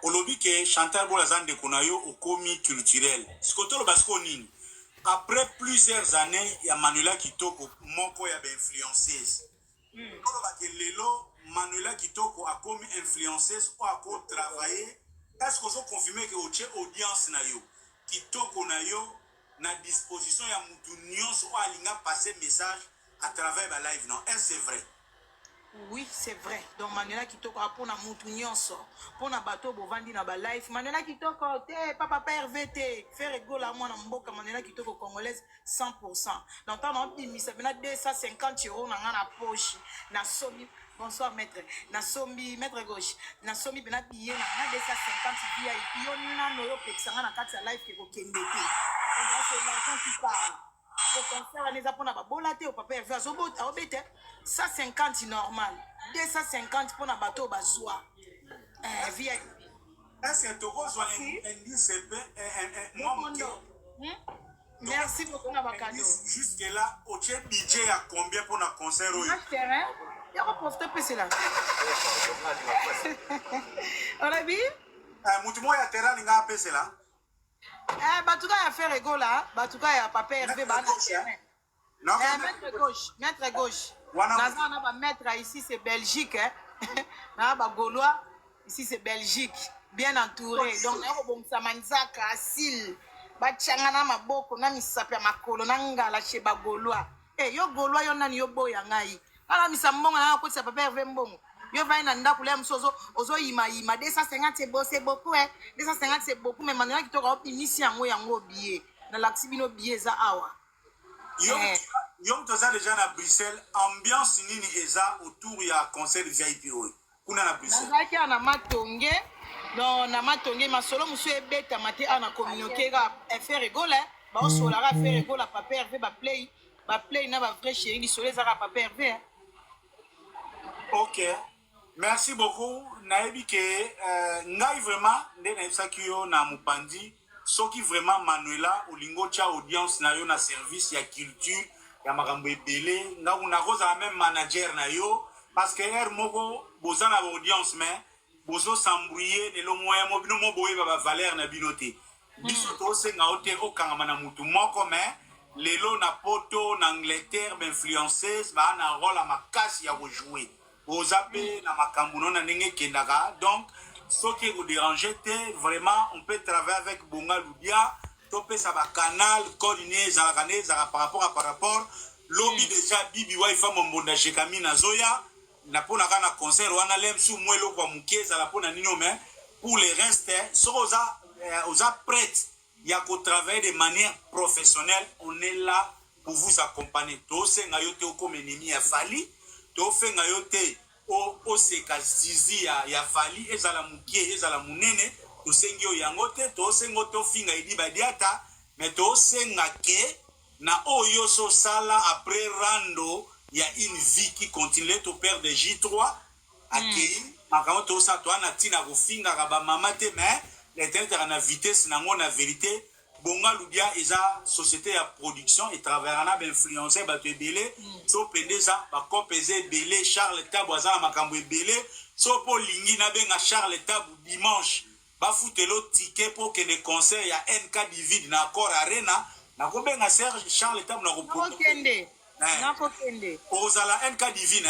olobi que Chantal Bolazande Konayo au commis culturel. Ce que tu parce qu'on après plusieurs années, il y a Manuela Kitoko, moko ya influenceuse. Lelo Manuela Kitoko a commis influenceuse ou a travaillé. Est-ce que vous confirmez que votre audience na yo Kitoko na yo na disposition ya mutu nyonso ou alinga passer message à travers la live non? Est-ce vrai? Oui, c'est vrai. Donc, Manuela Kitoko, pour na mutu nyonso, pour na bateau bovandi na ba life, Manuela Kitoko, te, papa RVT, faire rigolo à moi na mboka, Manuela Kitoko congolaise 100%. Donc, on a optimisé, ça vient 250 € dans la poche, na somi. Bonsoir, maître. Na somi, maître gauche. Na somi, ben, billet, na 250 billets, et puis on a nos pexanga na 4 life qui est au Kende. Donc, c'est l'argent qui parle. Au concert, les apôtres n'ont pas au papa RV, 150 normal, 250 pour un bateau basoir. Est-ce que tu as un indice? Merci beaucoup, Nabakado. Jusque là, au budget à combien pour un concert? Il y a un profiter de cela. On a vu? Moutumo ya terrain, il y a un peu cela. Batuka ya fait rigola, Batuka ya papa Hervé maître gauche. Naza ba maître ici c'est Belgique na ba Gaulois ici c'est Belgique, bien entouré. Donc na ko bomsa manzaka asil. Ba changana maboko na misapi ya makolo na ngala chez ba Gaulois. Yo Gaulois yo nani yo boya ngai. Ala misambonga na ko sa papa Hervé mbongo. Yo va na ndaku le msozo ozo ima 250 c'est beaucoup 250 c'est beaucoup mais Manuela Kitoko optimisi yango billet na laxibino billet za awa yo toza déjà na Bruxelles ambiance nini eza autour ya concert VIP oyo kuna na Bruxelles na matonge donc na matonge masolo musu ebeta mate ana communiquer ga faire rigole ba osola ga faire rigole papa Hervé ba play na ba vrai chéri lisole za papa Hervé. OK. Merci beaucoup. Naebi ke ngai vraiment nde na ebisaki yo na mopandi soki vraiment Manuela olingo tia audience na yo na service ya culture ya makambo ebele nga na koza même manager na yo parce que er moko boza na audience mais bozo s'embrouiller ne lo moyen mo bino mo boye ba valeur na binote biso to senga ote okanga na mutu moko mais lelo na poto na Angleterre influenceuse ba na rôle à makasi ya jouer aux appels na makambuno na ndenge kendaka donc ce qui vous dérange vraiment on peut travailler avec Bonga Ludia topé ça va canal coordonné zalakane zala par rapport lobby déjà bibi wifi mombonda jekami na zoya na pona kana concert wana lemsu mwelo kwa mukeza la pona nino mais pour les restes so oza prête ya ko travailler de manière professionnelle on est là pour vous accompagner to senga yote comme ennemi ya fali to fenga yote o seka zizi ya fali ezala mukie ezala munene to sengi o yangote to sengo to finga idi badiata mais to senga ke na oyo so sala après rando ya une vie qui continue to perdre de J3 akei makamo to sa to ana tina ko finga ka ba mama te mais l'éternel na vitesse nango na vérité Bonga Ludia eza société ya production et travaillera ba influencer ba te belé so pendeza ba compéser belé Charles Tabu azana makambo belé so po lingi na benga Charles Tabu dimanche ba futelo ticket pour que les concerts ya NK Divid na Accor Arena na ko benga Serge Charles Tabu na ko kende na ko kende ozala NK Divid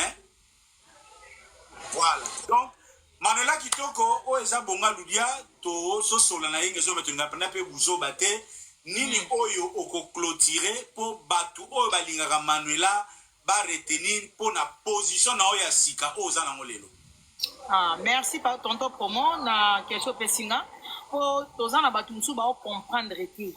voilà donc Manuela Kitoko o eza Bonga Ludia to so sola na yenge so betu ngapena pe buzo bate nini oyo oko clôturer pour batu oyo balingaka Manuela ba retenir pour na position na oya sika oza na ngolelo. Merci par tonton promo na question pesinga pour toza na batu musu ba comprendre te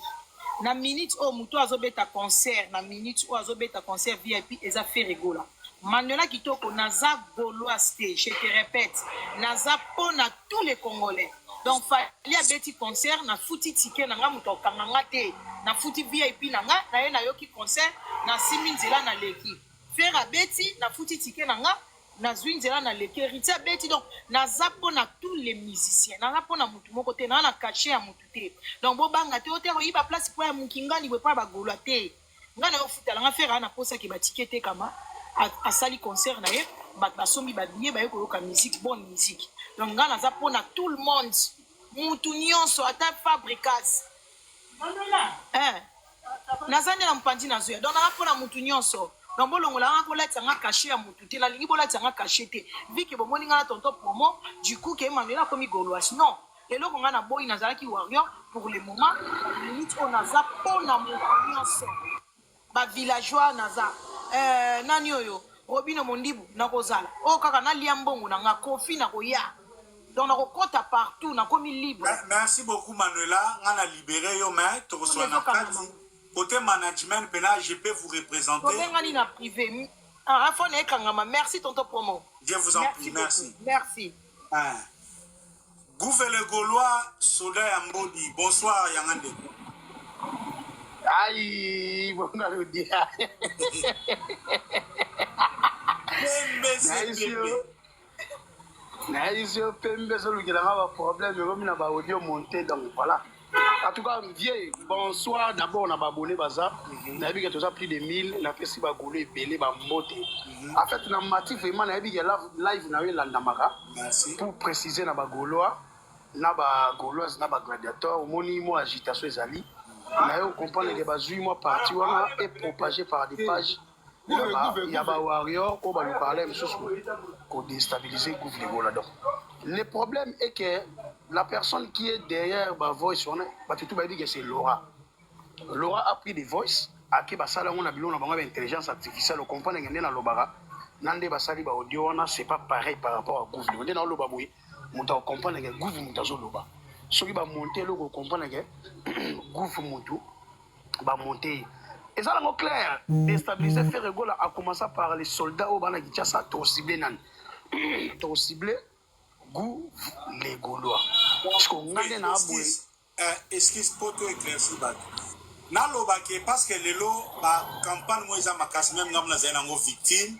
na minute o muto azobeta concert na minute o azobeta concert VIP eza fait rigola. Manuela Kitoko naza Gauloise, je te répète, naza pona tous les Congolais. Donc fallait a beti concert na futi ticket na nga muto kanganga te na futi VIP na nga na ye na yoki concert na siminzela na leki. Faire a beti na futi ticket na nga na zwinzela na leki ritia beti donc naza pona tous les musiciens. Naza pona mutu moko te na caché ya mutu te. Donc bo banga te otero yiba place pour ya mukingani bo pa ba Gaulois te. Nga na ofutala nga faire na posa ki ba ticket te kama à sali concert na ye bato basombi babillet baye koyoka musique, bonne musique. Donc nga naza mpona tout le monde, mutu nyonso ata fabricas naza nde na mopanzi nazoya. Donc naza mpona mutu nyonso. Donc bolongola nga kolatisa nga cachet ya mutu te, nalingi bolatisa nga cachet te vi ke bomoni nga na tonton promo du coup ke Emmanuel akomi gauloise. Non, eloko nga na boyi nazalaki warrior pour le moment. Minute oyo naza mpona mutu nyonso, bavillageois naza nani oyo Robino Mondibu nakozala oyo kaka nalia mbongo na nga kofi nakoya. Donc nakokota partout nakomi libre. Merci beaucoup Manuela, nga na libéré yo mais tokosola na kati côté management pena je peux vous représenter. Tobengani na privé. Afone ekangama. Merci tonton promo. Dieu vous en prie, merci. Merci. Gouverneur Gaulois Soda Yambodi, bonsoir Yangande. Aïe, bon le dire. Naïsio Pembe, celui qui a un problème, il a audio monté, donc voilà. En tout cas, vieux, bonsoir. D'abord, on a abonné Baza. On a vu que tout a plus de 1000. On a fait si bagolo et belé, bamote. En fait, on a mati vraiment, on a vu que live, on a eu la namara. Pour préciser, on a bagoloa, on a bagoloise, on a gladiateur, on a eu agitation et ali. On a eu comprendre que bazui moi parti, on a été propagé par des pages. Il y a des warriors, on va nous parler, pour déstabiliser le gouvernement. Le problème est que la personne qui est derrière ma voice, tout va dire que c'est Laura. Laura a pris des voices, à qui basala on a besoin d'avoir une intelligence artificielle, on comprend que dans l'obara, nande basali ba audio c'est pas pareil par rapport au gouvernement. Dans l'oba boy, on doit comprendre que le gouvernement est l'oba. Ce qui va monter, on comprend que le gouvernement va monter. Et ça, c'est clair. Déstabiliser, faire rigolo, a commencé par les soldats au Bana Gichasa, t'as ciblé nan. T'as ciblé goût les Gaulois. Parce qu'on a des aboués. Excuse pour toi éclaircir. Na lobake parce que les lots, la campagne moi ça m'a cassé même nous avons victime.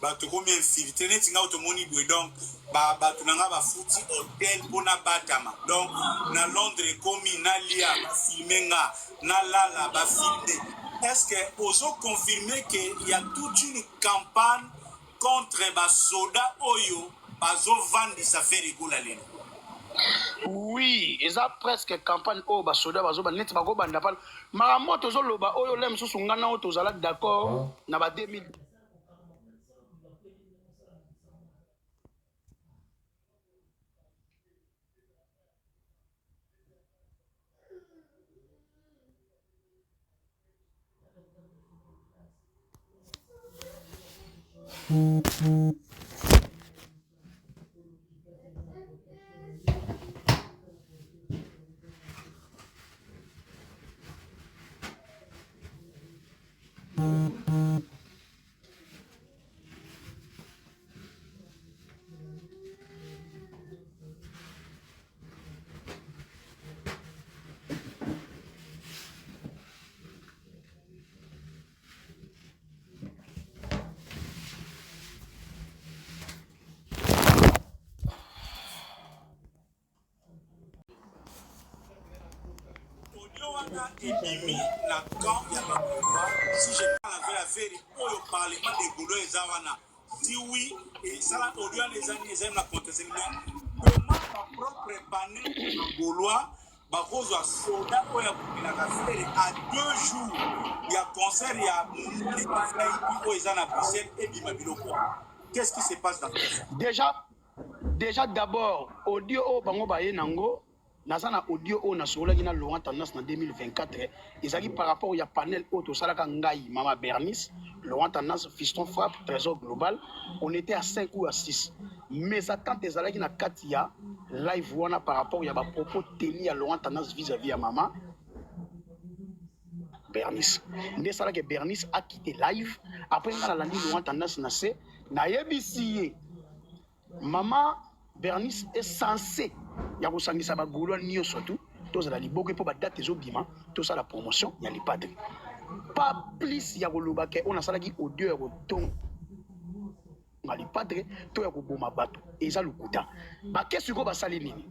Bah tu combien infiltré net nga automoni boy donc bah tu n'as pas foutu hôtel pour na batama. Donc na Londres comme na lia ba filmer nga na la ba filmer. Est-ce que vous avez confirmé qu'il y a toute une campagne contre les soldats Oyo, bazo vandi ça fait rigoler? Oui, ils ont presque campagne au basoda bazo net bago banda pal. Maramoto zo loba Oyo lem so sungana o tozala d'accord na ba 2000. Ebimi na camp ya Bakoba si je parle la vérité pour le parlement des Gaulois et Zawana si oui et ça audio les amis na contester comment ma propre panel Gaulois bakozwa soda ko ya kupila ka faire à 2 jours il y a concert il y a ko ezana Bruxelles et bima biloko. Qu'est-ce qui se passe dans ça? Déjà d'abord audio o bango baye nango. Nazana audio o na sola gina Laurent Tendance en 2024 ezali par rapport au panel auto salaka ngai Mama Bernice Laurent Tendance Fiston Frappe Trésor Global on était à 5 ou à 6 mais attentes ezalaki na katia live wana par rapport au ba propos tenus à Laurent Tendance vis-à-vis à Mama Bernice ndé sala que Bernice a quitté live après na landi Laurent Tendance na se na yebisi Mama Bernice est censé ya kosangisa bagolo nio surtout tozala liboko po ba date ezobima tosa la promotion ya lipadre pas plus ya koloba ke on asalaki audio ya kotonga lipadre to ya koboma bato eza lukuta ba kesu ko basali nini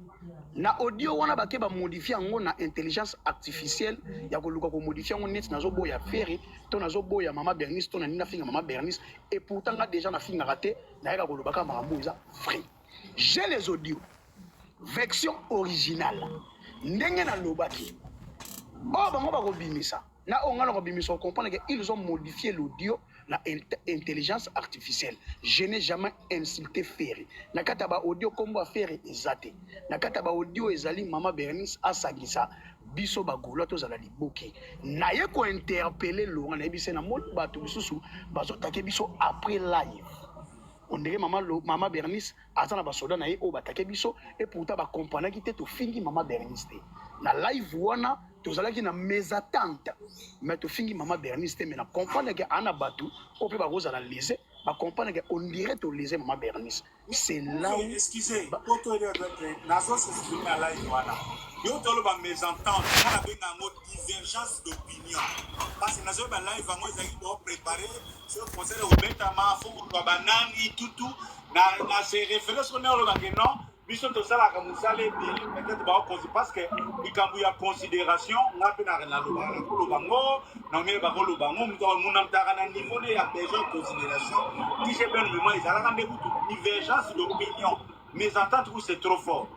na audio wana bake ba modifier yango na intelligence artificielle ya koluka ko modifier yango net nazo boya fere to nazo boya mama Bernice to na nina finga mama Bernice et pourtant nga déjà na finga raté na yaka kolobaka makambo eza vrai. J'ai les audios version originale ndenge na lobaki oh bango ba kobimisa na onga na kobimisa comprendre que ils ont modifié l'audio la intelligence artificielle. Je n'ai jamais insulté Ferry. Nakata ba audio kombo Ferry ezate. Nakata ba audio ezali mama Bernice asagisa biso ba golo to zala liboki. Na ye ko interpeller Laurent na bise na mol bato bisusu bazo take biso après live. On dirait mama Bernice azana ba soda na ye o batake biso et pourtant ba comprendre ki te to fingi mama Bernice te. Na live wana tozalaki na mes attentes mais to fingi mama Bernice te mais na comprendre que ana batu o pe ba kozala léser ba comprendre que on dirait to léser mama Bernice. C'est là où excusez poto de nazo s'exprimer à live wana yo tolo ba mes ententes on a bien un mot divergence d'opinion parce que nazo ba live moi ezaki do préparer sur conseil au betama fo ko banani tout na se référence on a le non biso to sala ka musale bi peut-être ba cause parce que ikambu ya considération nga pe na loba na ko bango na me ba ko loba ngo mto muna mtaka na niveau ya besoin de considération qui j'ai bien moment ils ala kande kutu divergence d'opinion mes ententes où c'est trop fort.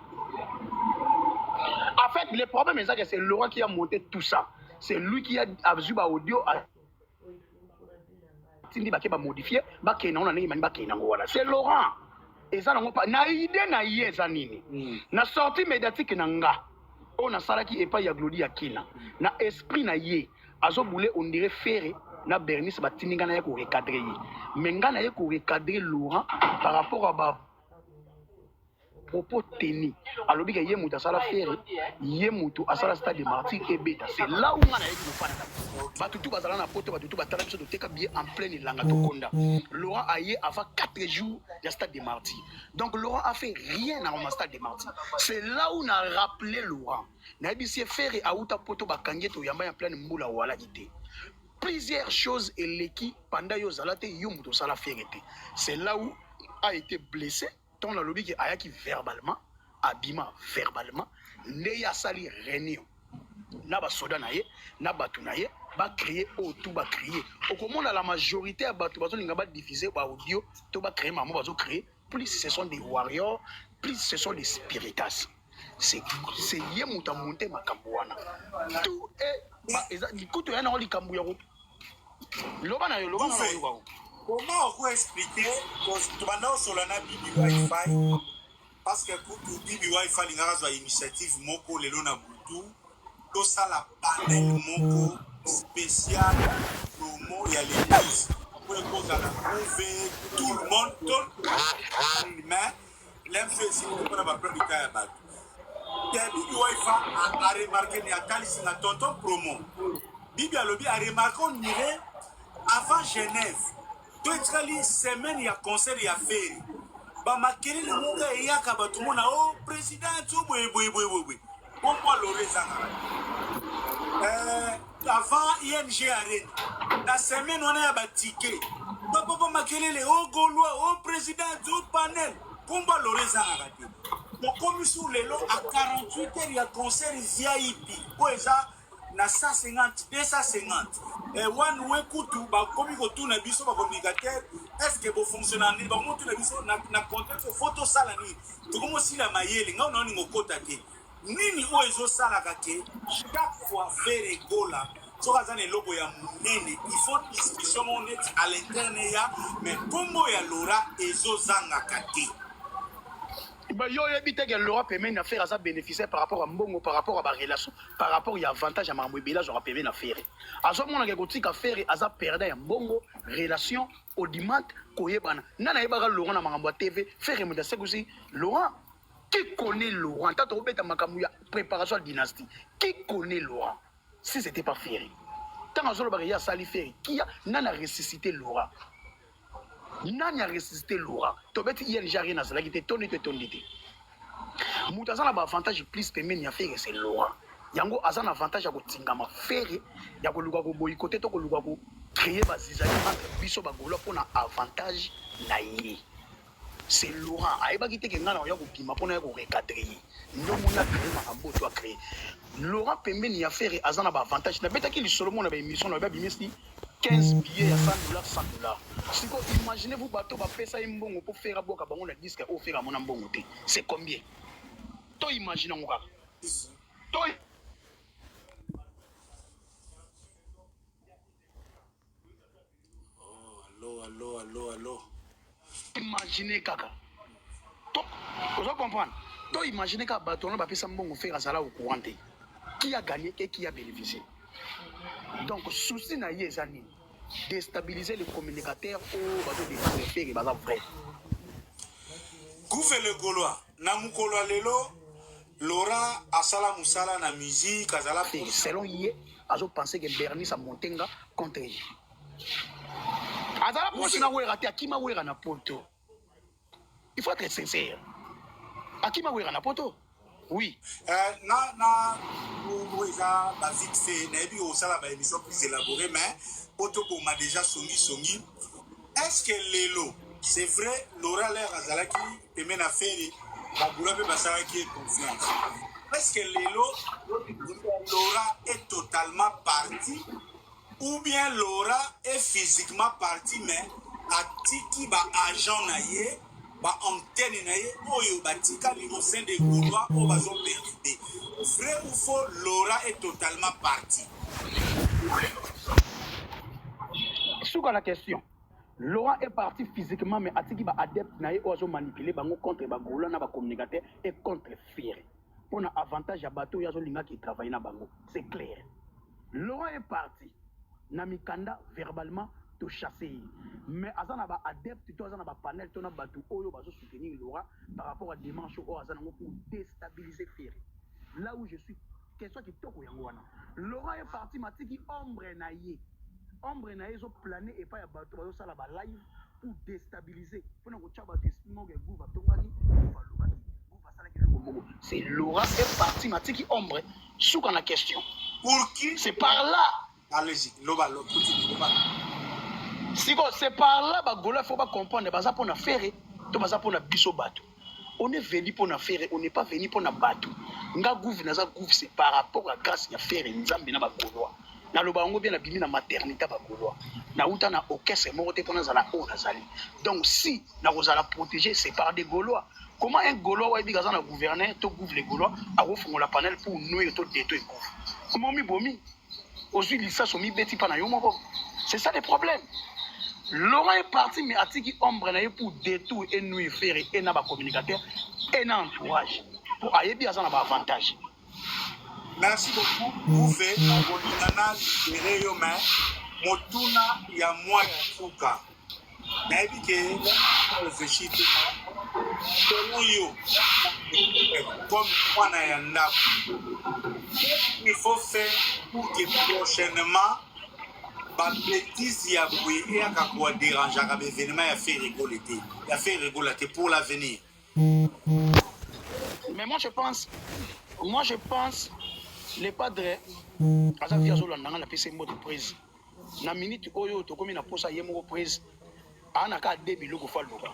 En fait le problème est que c'est Laurent qui a monté tout ça, c'est lui qui a vu ba audio tindi ba ke ba modifier ba ke na on na ngi mani ba ke na ngwana c'est Laurent. Et ça na idée na yeza nini na sortie médiatique na nga on a salaki et pas ya Glody ya kina na esprit na ye azo boule on dirait Ferry na Bernice batininga na ye ko recadrer ye mais nga na ye ko recadrer Laurent par rapport à ba propos tenus alobi ke ye muta sala Ferry ye mutu asala stade de martyr et beta c'est là où nga na ye ko fana batutu bazala na poto batutu batala biso to teka bien en plein ilanga to konda. Laurent a yé avant 4 jours de stade de martyr. Donc Laurent a fait rien dans le stade de martyr. C'est là où on a rappelé Laurent. Na bisi Ferry a uta poto bakangé to yamba en plein mbula wala gité. Plusieurs choses et l'équipe pendant yo zalate yo muto sala Ferry. C'est là où a été blessé. Ton la lobby qui a qui verbalement abima verbalement ne ya sali réunion. Na ba soda na ye na batu na ye ba créer autour ba créer au comment la majorité à batu bazo linga ba diffuser ba audio to ba créer maman bazo créer plus ce sont des warriors plus ce sont des spiritas c'est yé muta monter makambo wana tout est ba eza likuto yana oli kambu ya ko loba na yo comment on peut expliquer que tu vas dans solana bibi wifi parce que kutu bibi wifi linga zo initiative moko lelo na butu tout ça la panel moko spécial promo y a l'église pour les causes à la prouver tout le monde mais l'influence c'est pour la plupart du cas bas Bibi Wifi a remarqué ni a qualifié na tonton promo Bibi a lobby a remarqué on irait avant Genève tout est semaine il y a concert il y a Ferry ba makeli le monga et ya ka tout monde oh président tout boy pourquoi l'orezanga avant ING Arena la semaine on a un ticket papa makelele au Gaulois au président du panel pourquoi l'orezanga donc comme sur les lots à 48 heures il y a concert VIP pour ça na 150 250 et one way kutu ba comme ko tourne biso ba communicateur est-ce que vous fonctionnez ba monter na biso na contexte photo sala ni to comme si la mayele nga on ngo kota ke nini o ezo sala kake chaque fois faire gola so kazane logo ya munene il faut discussion honnête à l'interne ya mais combo ya Laura ezo zanga kake bah yo yebite que Laura permet na faire ça bénéficier par rapport à mbongo par rapport à ba relation par rapport ya avantage à mambo bela j'aurais permis na faire azo mona ke kotika faire aza perdre ya mbongo relation audimat koyebana nana yebaka Laurent na mambo TV faire mu da sekusi Laurent. Qui connaît Laurent? Tant que tu as préparation à la dynastie. Qui connaît Laurent? Si ce n'était pas Ferry. Tant que tu as sali Ferry, qui a ressuscité Laurent? Nana ressuscité Laurent. Tu as dit qu'il y a rien à cela qui était tourné. Moutazan a un avantage plus que mais Ferry, c'est Laurent. Yango a un avantage à Tingama Ferry. Il y a un boycotté, il y a créer des entre biso bagolo pour un avantage naïe. c'est Laurent. Aïba qui te kenga na oya ko bima pona ko recadrer. Ndomo na créer makambo to créer. Laurent pembeni ya faire azana ba avantage. Na beta ki li Solomon na ba émission na ba bimisi 15 billets à $100, $100. Si vous imaginez vous bateau ba pesa imbongo pour faire boka bango na disque au faire mon mbongo te. C'est combien? To imagine ngaka. To Allô. Imaginez kaka. Vous comprenez? Donc imaginez qu'à bateau on va faire mbongo faire azala au courant. Qui a gagné et qui a bénéficié? Donc souci na yezani déstabiliser les communicateurs au bateau de faire et bazar vrai. Gouve le Gaulois na mukolo lelo Laura asala musala na musique azala selon yé azo penser que Bernie sa montenga contre lui. Azala poche na wera te akima wera na poto. Il faut être sincère. Akima wera na poto. Oui. Na ça ba vite fait na bi au sala ba émission plus élaborée mais poto ko m'a déjà songi. Est-ce que lelo c'est vrai Laura l'air azalaki pemen affaire ba gula pe basara qui est confiance. Est-ce que lelo Laura est totalement parti ou bien Laura est physiquement parti mais atiki ba agent na ye ba antenne na ye oyo batika li au sein des Gaulois au bazo perdu. Vrai ou faux Laura est totalement parti? Sur la question, Laura est parti physiquement mais atiki ba adepte na ye ozo manipuler bango contre ba Gaulois na ba communicateur et contre Ferré. Pour un avantage à bateau yazo linga qui travaille na bango. C'est clair. Laura est parti. Namikanda verbalement te chasser. Mais azana ba adepte to azana ba panel to na batu oyo bazo soutenir Laura par rapport à dimanche au azana pour déstabiliser Ferré. Là où je suis, question qui toko yango wana. Laura est parti matiki ombre na ye. Ombre na ye zo planer et pas ya bato bazo sala ba live pour déstabiliser. Pour ko tcha bato espimo ke gouva tongaki, gouva lobaki, gouva sala ke loko. C'est Laura est parti matiki ombre sous la question. Pour qui? C'est par là. Allez-y, loba. Si c'est par là, il faut pas comprendre. Pour na faire, to baza pour na biso bateau. On est venu pour na faire, on n'est pas venu pour na bateau. Nga gouv na za gouv c'est par rapport à grâce ya faire nzambe na ba Gaulois. Na loba ngo bien na bimi na maternité ba Gaulois. Na uta na orchestre morote pour na zala o na zali. Donc si na kozala protéger c'est par des Gaulois. Comment un Gaulois wa biga za na gouverner to gouv les Gaulois a refongo la panel pour nous to détruire gouv. Comment mi bomi? Aujourd'hui, c'est ça le problème. Laurent est parti, mais Atiki ombre pour détour et nous faire et n'a pas communicateur et n'a entourage. Pour aller bien ça n'a pas avantage. Merci beaucoup. Vous faites Nana Réyome, Motuna Yamwa Yatuka. Nabi ke réfléchir selon yo comme on a yanda. Il faut faire pour que prochainement ba bêtise ya boué et à quoi déranger à l'événement ya fait rigoler pour l'avenir. Mais moi je pense les padres asa via zo landanga na pese mot de prise. Na minute oyo to komi na posa yemo prise. Ana ka debi loko fa loba.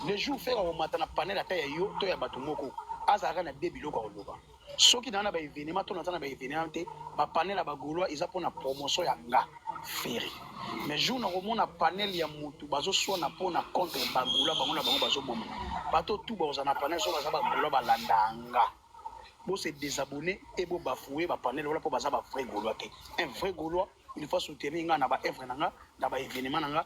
Le jour faire au matin na panel ata ya yo to ya bato moko. Azaka na debi loko loba. Soki na ba événement to na ba événement te ba panel ba Gaulois ils a pour na promotion ya nga Ferré. Mais jour na romona panel ya mutu bazo so na pona contre ba Gaulois bango na bango bazo bomba. Bato tout ba na panel so ba Gaulois ba landanga. Bo se désabonner et bo bafouer ba panel wala pour baza ba vrai Gaulois te. Un vrai Gaulois il faut soutenir nga na ba œuvre nanga na ba événement nanga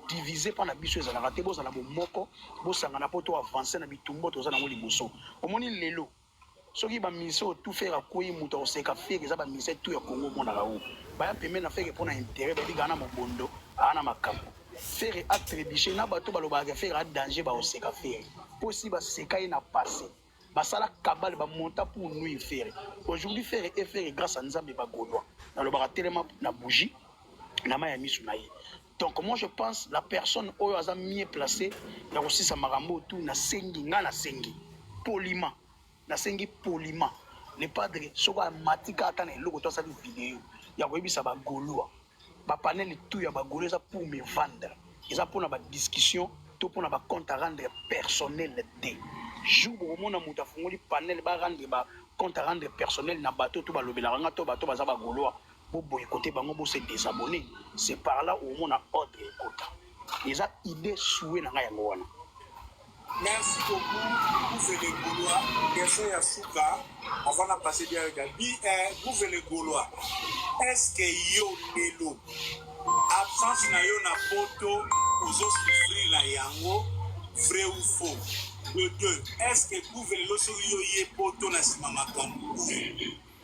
divisé par la biso ezala te bo za na bo moko bo sanga na poto avancer na bitumbo to za na ngoli boso omoni lelo soki ba miso tout faire akoyi muto oseka faire za ba miso tout ya Congo mona la o ba ya pemena faire pour na intérêt ba bigana mobondo ana makambo faire attribuer na bato baloba ga faire a danger ba oseka faire aussi ba seka na passé basala kabal ba monta pour nous faire aujourd'hui faire et faire grâce à Nzambe ba Gaulois dans le baratelema na bougie na maya misu na ye. Donc moi je pense la personne oyo aza mieux placée ya aussi sa marambo tout na sengi nga na sengi poliment na sengi poliment les padres soka matika atana eloko to sa vidéo ya koyebisa ba Gaulois ba panel tout ya ba Gaulois pour me vendre eza pour na ba discussion to pour na compte à rendre personnel té jour au mona muta fungoli panel ba rendre ba compte à rendre personnel na bateau to ba lobela nga to bateau baza ba goloa bo boycotter bango bo se désabonner c'est par là où mona ordre écoute les a idée souhait na nga yango wana. Merci beaucoup, vous les Gaulois. Question ya Souka, avant de passer bien avec vous les Gaulois. Est-ce que yo lelo absence na yo na poto ozo souffrir la yango vrai ou faux? De deux, est-ce que vous lelo so yo ye poto na sima makambo?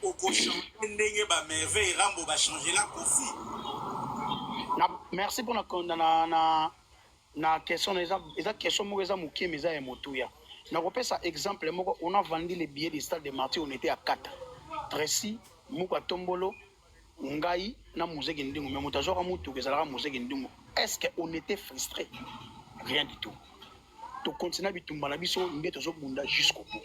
Oko changer ndenge ba merveille rambo ba changer la kofi. Merci pour na question eza question moko eza mokie meza ya motuya na kopesa exemple moko on a vendu les billets du stade de Martyrs on était à 4 Tracy Muka Tombolo ngai na Muzeki Ndingu mais motazoka mutu kezalaka Muzeki Ndingu est-ce que on était frustré? Rien du tout. To continuer bitumba na biso nge tozo bunda jusqu'au bout.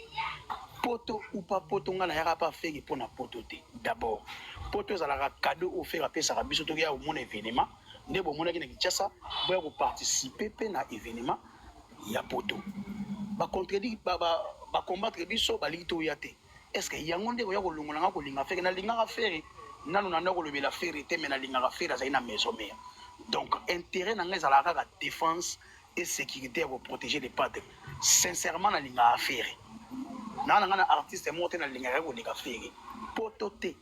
Poto ou pas poto ngana yaka pas faire pour na poto te. D'abord poto ezalaka cadeau offert à pesa ka biso to ya au mon événement. Ndebo mona kina Kinshasa boya ko participer pe na événement ya poto ba contredire ba combattre biso ba lito yate est-ce que yango ndeko ya ko longola nga ko linga fere na linga ka fere nanu na ndako lobela fere te mena linga ka fere za ina maison mère donc intérêt na nga za la défense et sécurité pour protéger les padres sincèrement na linga affaire na nga artiste monté na linga ko linga fere poto te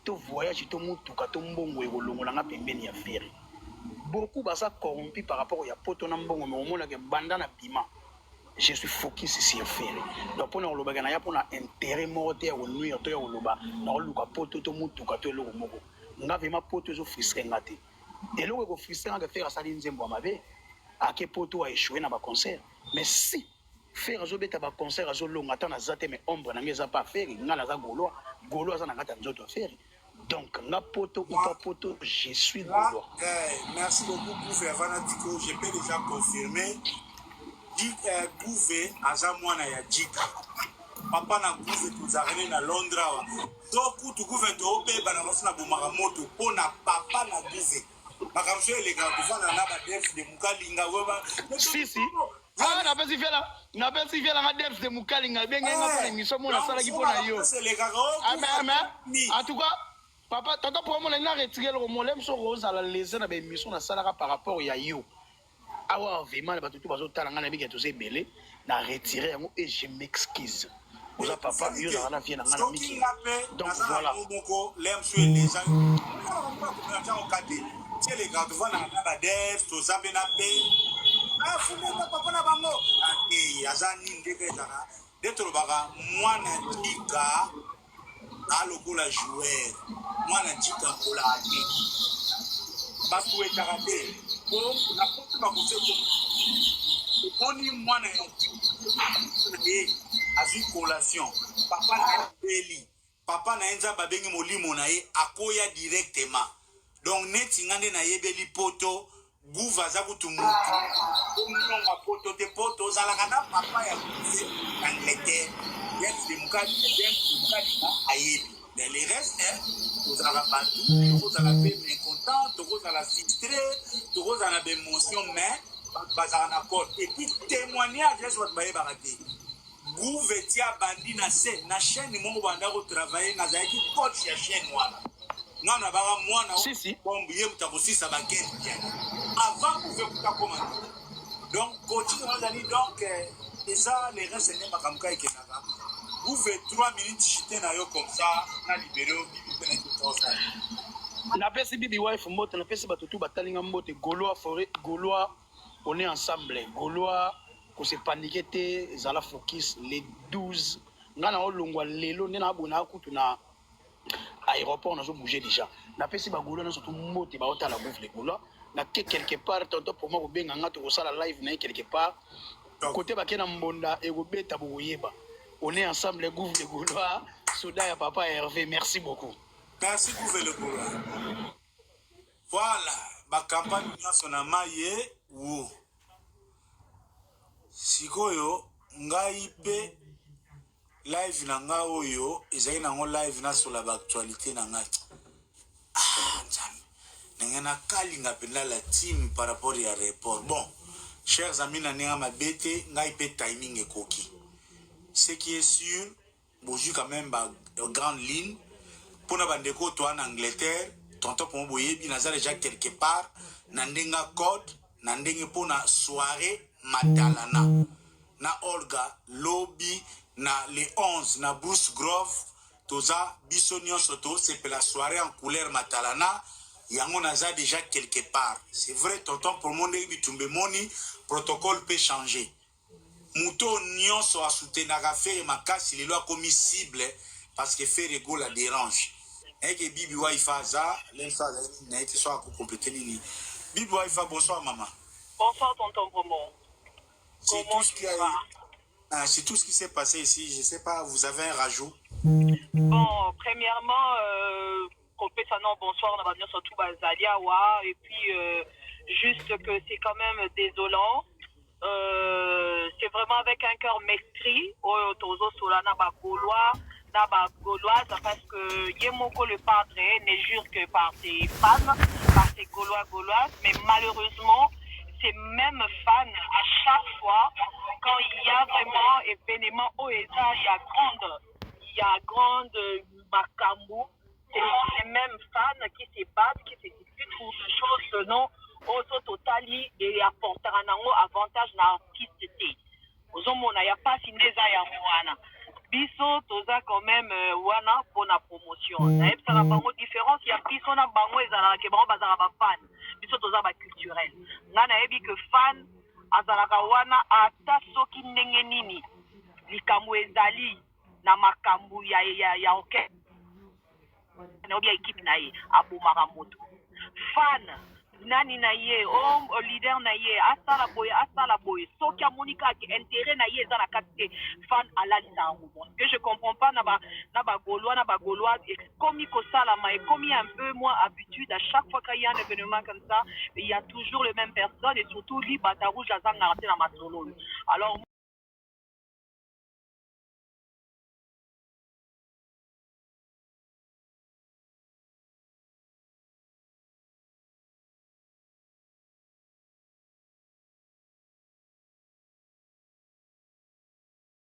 to voyage to mutuka to mbongo e ko longola nga pembeni ya fere. Beaucoup basa corrompu par rapport à poto na mbongo mais au moins que banda na bima je suis focus sur faire donc pour nous loba na pour na intérêt mortel au nuire to ya loba na luka poto to mutuka to lo moko nga vraiment poto zo frustrer ngate et lo ko frustrer nga faire ça linzembo mabe a ke poto a échoué na ba concert mais si faire zo beta ba concert zo longa ta na zate mais ombre na ngeza pas faire nga na za golo za na ngata nzoto faire. Donc, la poto ou pas poto, je suis Gaulois. Merci beaucoup, Gouvé. Avant Diko, je peux déjà confirmer. Gouvé, Azamwana ya Dika. Papa na Gouvé, tu as rené à Londres. Donc, tu Gouvé, tu as opé, tu as Bumaramoto, pour na papa na Gouvé. Makamshe, les gars, tu vas dans la def de Mukalinga. Si. Ah, na pesi fela na def de Mukalinga. Bien, nga émission mon na sala ki pona yo. En tout cas, papa, tata pour moi, on a retiré le molem sur Rose à la lésion à l'émission na salaka par rapport à yo. Awa vraiment ba tout bazo talanga na biki tous belé na retiré et je m'excuse. Oza papa, yo na vient na ngana miki. Donc voilà. L'aime sur les gens. C'est les gars devant na def to zabena pe. Ah fume papa na bango. Ah azani ndeke zana. Detro baka mwana tika aloko la joueur mwana tika kola ate basu etarate ko na kote ba koseko poni mwana et azu collation papa na beli papa na enza babengi molimo na ye akoya directement donc neti ngande na yebeli poto guva za kutumutu omulonga poto te poto zalaka na papa ya Angleterre yes de mukadi ayebi mais les restes vous allez pas tout vous allez être mécontent vous allez frustré vous allez des émotions mais bazala na code et puis témoignage je vais baye baraté gouvetia bandi na chaîne mo banda ko travailler na zaiki coach ya chaîne wana ngana baba mwana bombe ye mutakosisa bakeni bien avant vous kuta commander donc coaching on a dit donc et ça les restes n'est pas comme ça que ça vous faites 3 minutes chiter na yo comme ça na libérer bibi pene tout ça na pesi bibi wife mbote na pesi batutu batalinga mbote Gaulois forêt Gaulois on est ensemble Gaulois ko se paniquer te zala focus les 12 ngana olongwa lelo nena bona kutu na aéroport na zo bouger déjà na pesi ba Gaulois na surtout mbote ba otala bouffe les Gaulois na quelque part tonto pour moi ko benga ngato ko sala live na quelque part côté bakena mbonda et ko beta boyeba. On est ensemble, les Gaulois, Souda et papa Hervé. Merci beaucoup. Merci, Gouvé le Gaulois. Voilà, ma campagne nationale est où? Sikoyo, ngaipe live nanga oyo, ezali nango live na sur la actualité nanga. Ah, n'engena kalinga pena la team par rapport à report. Bon, chers amis na nenga mabete ngai pe timing ekoki. Ce qui est sûr, bonjour quand même ba grande ligne pour na bandeko to en Angleterre, tonton pour boyebi naza déjà quelque part na ndenga code na ndenge pour na soirée matalana na Olga lobby na les 11 na Bruce Grove toza bisonion soto c'est la soirée en couleur matalana yango naza déjà quelque part. C'est vrai tonton pour monde bitumbe moni protocole peut changer. Mouto nyonso a soutenaka faire makasi lelo akomi cible parce que faire ego la dérange. Et que Bibi Waifa za l'enfa na été soit à compléter nini. Bibi Waifa bonsoir maman. Bonsoir tonton Promo. C'est tout ce qui a c'est tout ce qui s'est passé ici, je sais pas, vous avez un rajout? Bon, premièrement non bonsoir, on va venir surtout Bazaliawa et puis juste que c'est quand même désolant. C'est vraiment avec un cœur meurtri au Tozo Solana Bagolois, Gauloise, parce que Yemoko le padre n'est jure que par ses fans, par ses Gauloises, mais malheureusement, ces mêmes fans, à chaque fois, quand il y a vraiment événement au ESA, il y a grande Makambu, c'est les mêmes fans qui se battent, qui se disputent pour des choses que non, au totali et apporter un avantage na artiste. Il n'y a pas si des wana. Biso toza quand même wana pour la promotion. Il y a une différence, il y a biso na bango ezala ke bango bazala ba fan. Biso toza ba culturel. Ngana yebi que fan azalaka wana ata soki ndenge nini likambo ezali na makambu ya orchestre. Na obi équipe na ye abomaka moto. Fan nani na ye o leader na ye asala boye soki amonika ke intérêt na ye eza na kati fan alalisa yango. Que je comprends pas na ba Gaulois comme kosalama et comme un peu moins habitude à chaque fois qu'il y a un événement comme ça il y a toujours les mêmes personnes et surtout li bata rouge azanga raté na masolo. Alors